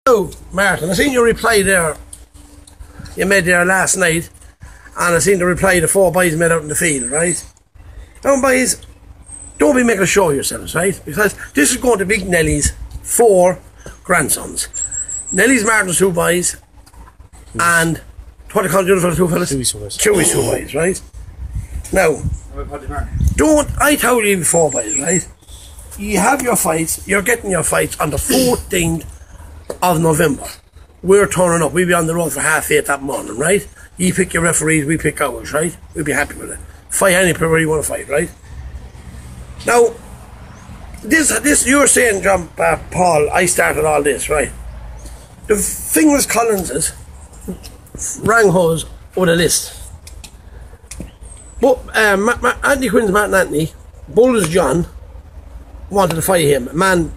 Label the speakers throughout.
Speaker 1: Oh, Martin, I seen your reply there. You made there last night, and I seen the reply the four boys made out in the field, right? Now, boys, don't be making a show of yourselves, right? Because this is going to be Nelly's four grandsons. Nelly's Martin's two boys, and what do you call the other two fellas? Chewie's two boys, right? Now, I told you before, boys, right? You have your fights, you're getting your fights on the 14th of November. We're turning up, we'll be on the road for 8:30 that morning, right? You pick your referees, we pick ours, right? We'll be happy with it. Fight anywhere you want to fight, right? Now, this you're saying, John Paul, I started all this, right? The thing was Collins's rang us with a list. But Anthony Quinn's Martin Anthony, Bulls John wanted to fight him. A man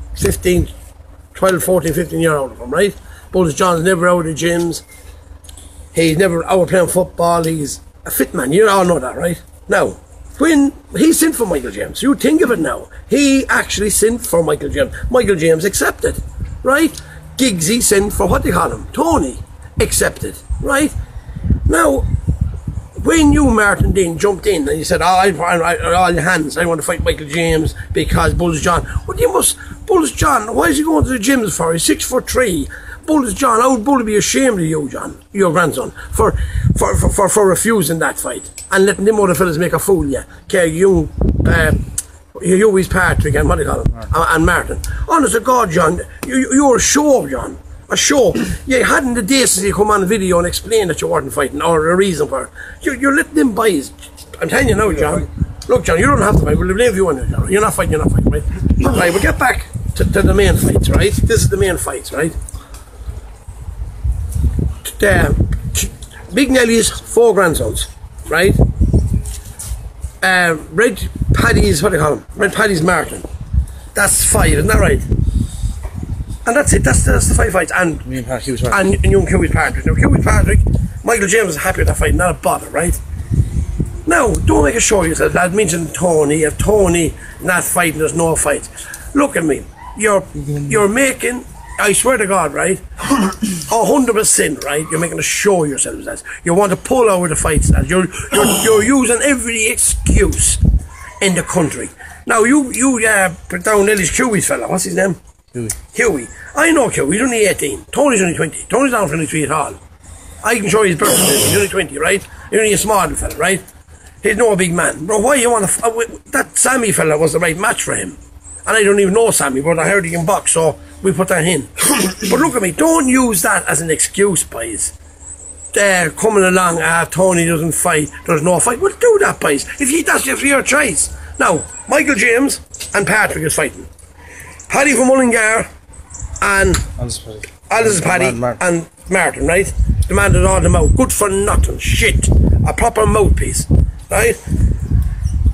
Speaker 1: 12, 14, 15 years old of him, right? Bulls John's never out of the gyms. He's never out playing football. He's a fit man. You all know that, right? Now, when he sent for Michael James, you think of it now. He actually sent for Michael James. Michael James accepted, right? Giggsy sent for what they call him, Tony, accepted, right? Now, when you, Martin Dean, jumped in and you said, all your hands, I want to fight Michael James because Bulls John. Well, you must, Bulls John, why is he going to the gyms for? He's 6'3". Bulls John, I would be ashamed of you, John, your grandson, for refusing that fight and letting them other fellas make a fool of you. Okay, Hughie's Patrick and what do you call him? And Martin. Honest to God, John, you're a show, John. A show. You hadn't the decency to come on the video and explain that you weren't fighting or a reason for it. You're letting them boys. I'm telling you now, John. Look, John, you don't have to fight. We'll leave you in there, John. You're not fighting, right? Right, we'll get back to the main fights, right? This is the main fights, right? Big Nelly's four grandsons, right? Red Paddy's, what do you call him? Red Paddy's Martin. That's 5, isn't that right? And that's it, that's the 5 fights. And young Hughie's Patrick. Now, Hughie's Patrick, Michael James is happy with that fight, not a bother, right? Now, don't make a show of yourself. I mentioned Tony. If Tony not fighting, there's no fights. Look at me. You're making, I swear to God, right? 100%, right? You're making a show of yourselves as you want to pull over the fights. As you're using every excuse in the country. Now you put down Nelly's Hughie's fella. What's his name? Hughie. I know Hughie. He's only 18. Tony's only 20. Tony's not 23 at all. I can show you his birth certificate. He's only 20, right? He's only a small fella, right? He's no big man. Bro, why you want to? That Sammy fella was the right match for him. And I don't even know Sammy, but I heard he can box, so we put that in. But look at me, don't use that as an excuse, boys. Coming along, Tony doesn't fight, there's no fight. Well, do that, boys. That's your choice. Now, Michael James and Patrick is fighting. Paddy from Mullingar and Alice Paddy and Martin, right? The man that all them out. Good for nothing. Shit. A proper mouthpiece. Right?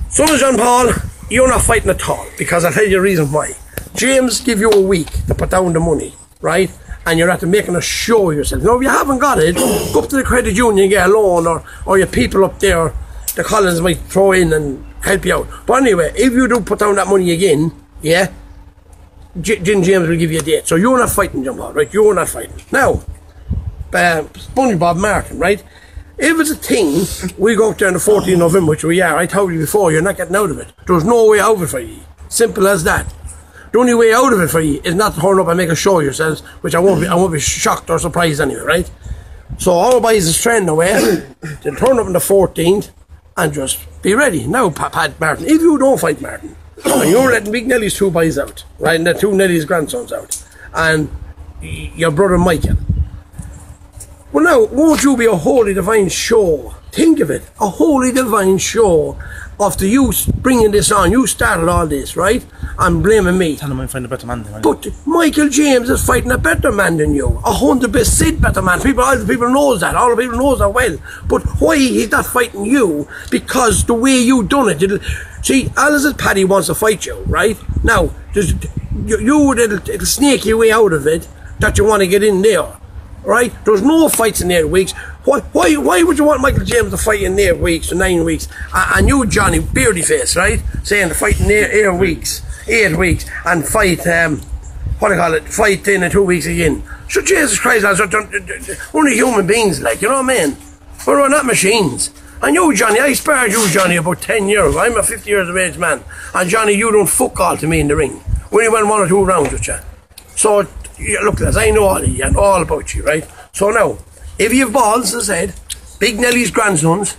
Speaker 1: Son of John Paul, you're not fighting at all, because I'll tell you the reason why. James give you a week to put down the money, right? And you're after making a show of yourself. Now, if you haven't got it, go up to the credit union and get a loan, or your people up there, the Collins might throw in and help you out. But anyway, if you do put down that money again, yeah, Jim James will give you a date. So you're not fighting, John Paul, right? You're not fighting. Now, SpongeBob Martin, right? If it's a thing, we go up there on the 14th of November, which we are. I told you before, you're not getting out of it. There's no way out of it for you. Simple as that. The only way out of it for you is not to turn up and make a show of yourselves, which I won't be shocked or surprised anyway, right? So all boys is training away. Then turn up on the 14th and just be ready. Now, Pat Martin, if you don't fight Martin, and you're letting Big Nelly's two boys out, right, and the two Nelly's grandsons out, and your brother Michael, well, now, won't you be a holy divine show? Think of it, a holy divine show of the youth bringing this on. You started all this, right? And blaming me.
Speaker 2: Tell him I'm fighting a better man than you.
Speaker 1: But Michael James is fighting a better man than you. 100% better man. All the people knows that. All the people knows that well. But why he's not fighting you? Because the way you done it. See, Alice Paddy wants to fight you, right? Now, it'll snake your way out of it that you want to get in there. Right? There's no fights in 8 weeks. Why would you want Michael James to fight in 8 weeks or 9 weeks? And you, Johnny, beardy face, right? Saying to fight in 8 weeks, and fight, fight in 2 weeks again. So Jesus Christ, lads, we're only human beings, like, you know what I mean? We're not machines. And you, Johnny, I spared you, Johnny, about 10 years. I'm a 50 years of age man. And Johnny, you don't fuck all to me in the ring. We only went 1 or 2 rounds with you. So, look, lads, I know all of you and all about you, right? So now, if you have balls, as I said, Big Nelly's grandsons,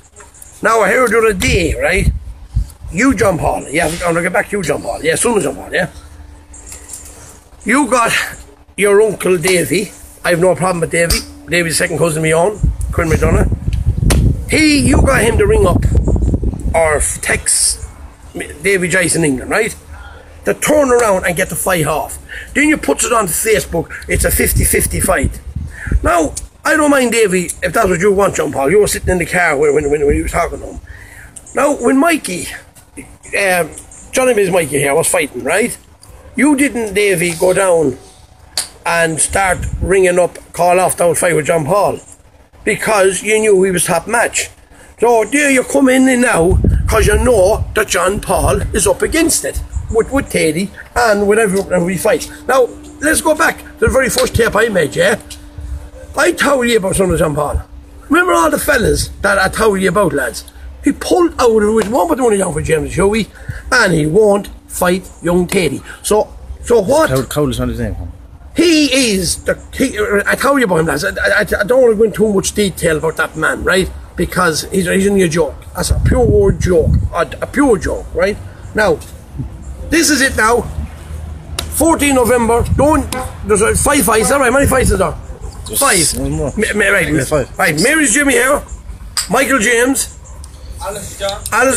Speaker 1: now I heard the other day, right? You jump Hall, yeah, I'm gonna get back to you jump Hall, yeah, son of jump Hall, yeah? You got your uncle Davy. I have no problem with Davy. Davy's second cousin of my own, Quinn McDonough. You got him to ring up or text Davy Joyce in England, right? To turn around and get the fight off. Then you put it on Facebook, it's a 50-50 fight. Now, I don't mind Davy if that's what you want, John Paul. You were sitting in the car when you were talking to him. Now, when Mikey, Johnny Biz Mikey here was fighting, right? You didn't, Davy, go down and start ringing up, call off the fight with John Paul because you knew he was top match. So there you come in now because you know that John Paul is up against it with Teddy and with every fight. Now, let's go back to the very first tape I made, yeah? I told you about son of John Paul. Remember all the fellas that I told you about, lads? He pulled out of it, won't put the money down for James Showy, and he won't fight young Teddy. So what?
Speaker 2: Cowley's not his name.
Speaker 1: He is I told you about him, lads. I don't want to go into too much detail about that man, right? Because he's only a joke. That's a pure joke. A pure joke, right? Now, this is it now. 14 November. There's 5 fights, is that right? How many fights is there? 5. Right, Mary's Jimmy here. Michael James. Alice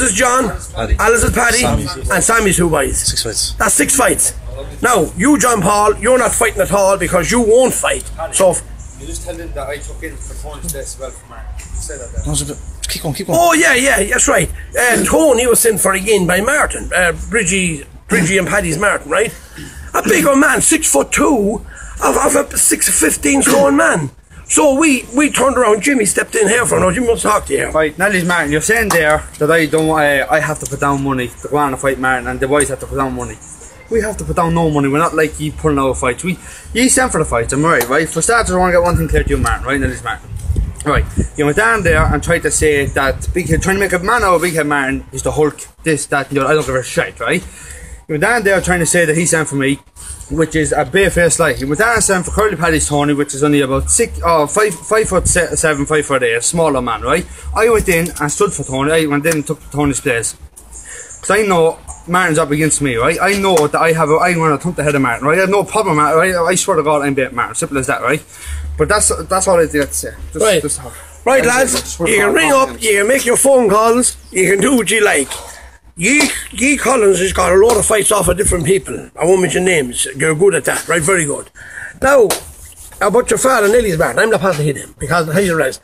Speaker 1: is John. Alice is Paddy. And Sammy's 2 boys.
Speaker 2: 6 fights.
Speaker 1: That's 6 fights. Now, you, John Paul, you're not fighting at all because you won't fight. So,
Speaker 3: you just tell them that I took in for Tony's place as well for Mark. Say that there.
Speaker 2: No, keep going.
Speaker 1: Oh, yeah, that's right. Tony was sent for again by Martin. Bridgie and Paddy's Martin, right? A big old man, 6'2", of a 15 stone man. So we turned around. Jimmy stepped in here for now. Jimmy wants to talk to you.
Speaker 3: Right, Nelly's Martin, you're saying there that I have to put down money to go on and fight Martin, and the boys have to put down money. We have to put down no money. We're not like you pulling out fights. You sent for the fights, I'm right? For starters, I want to get one thing clear to you, Martin, right? Nelly's Martin. Right, you went down there and tried to say that trying to make a man out of Big Head Martin is the Hulk, this, that, and the other. I don't give a shit, right? You went down there trying to say that he sent for me, which is a bare-faced lie. You went down and sent for Curly Paddy's Tony, which is only about 5'7", 5'8", a smaller man, right? I went in and stood for Tony. I went in and took Tony's place. Because I know Martin's up against me, right? I know that I'm going to thump the head of Martin, right? I have no problem, Martin, right? I swear to God I'm beating Martin, simple as that, right? But that's all I did to say.
Speaker 1: Right, lads, you can ring up, you can make your phone calls, you can do what you like. Guy Collins has got a lot of fights off of different people. I won't mention names. You're good at that, right? Very good. Now, about your father, Nelly's Martin, I'm not going to hit him because I realize.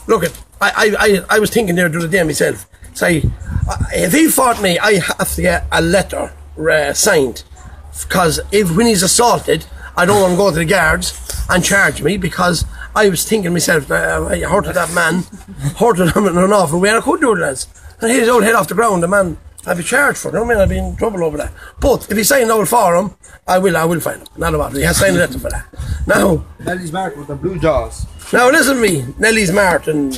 Speaker 1: Look, I was thinking there the other day myself. Say, if he fought me, I have to get a letter signed. Because when he's assaulted, I don't want to go to the guards and charge me because I was thinking myself, I hurted that man, hurted him in an awful way, and I could do it, lads. And hit his old head off the ground, the man, I'd be charged for it. I mean, I'd be in trouble over that. But if he's saying no for him, I will find him. Not about it. He has signed a letter for that. Now,
Speaker 3: Nelly's Martin with the blue jaws.
Speaker 1: Now listen to me, Nelly's Martin.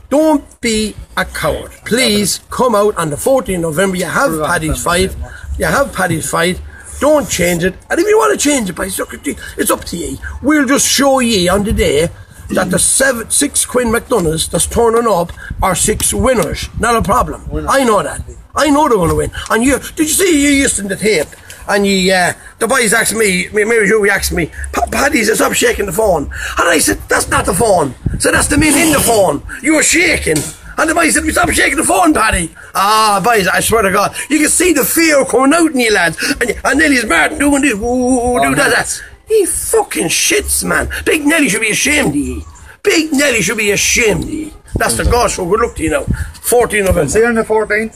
Speaker 1: Don't be a coward. Please come out on the 14th of November. You have Paddy's fight. Don't change it. And if you want to change it, it's up to you. We'll just show you on the day that the 6 Quinn McDonoughs that's turning up are 6 winners. Not a problem. I know that. I know they're going to win. And did you see you used in the tape? And the boys asked me, Mary Huey asked me, Paddy said, stop shaking the phone. And I said, that's not the phone. So that's the man in the phone. You were shaking. And the boys said, stop shaking the phone, Paddy. Ah, boys, I swear to God. You can see the fear coming out in you, lads. And Nelly's Martin doing this. That. He fucking shits, man. Big Nelly should be ashamed of ye. Big Nelly should be ashamed of ye. That's the gospel. Good luck to you now. 14 November.
Speaker 3: See you on the 14th.